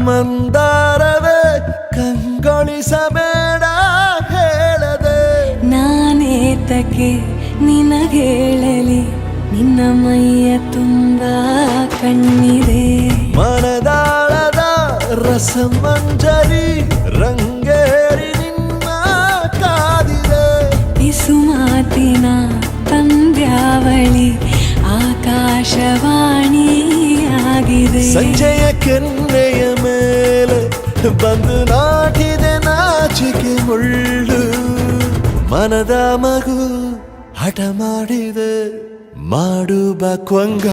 ಮಂದಾರವೇ ಕಂಗೊಳಿಸಬೇಡ ಹೇಳದೆ ನಾನೇತಕ್ಕೆ ನಿನಗೇಳಲಿ ನಿನ್ನ ಮೈಯ ತುಂಬ ಕಣ್ಣಿದೆ ಮನದಾಳದ ರಸಮಂಜರಿ ರಂಗೇರಿ ನಿನ್ನ ಕಾದಿದೆ ಪಿಸು ಮಾತಿನ ಪಂದ್ಯಾವಳಿ ಆಕಾಶವಾಣಿಯಾಗಿದೆ ಸಂಜೆಯ ಕೆನ್ನೆಯ ಮೇಲೆ ಬಂದು ನಾಟಿದೆ ನಾಚಿಕೆ ಮುಳ್ಳು ಮನದ ಮಗು ಹಠ ಮಾಡಿದೆ ಮಾಡುವ ಕೊಂಗ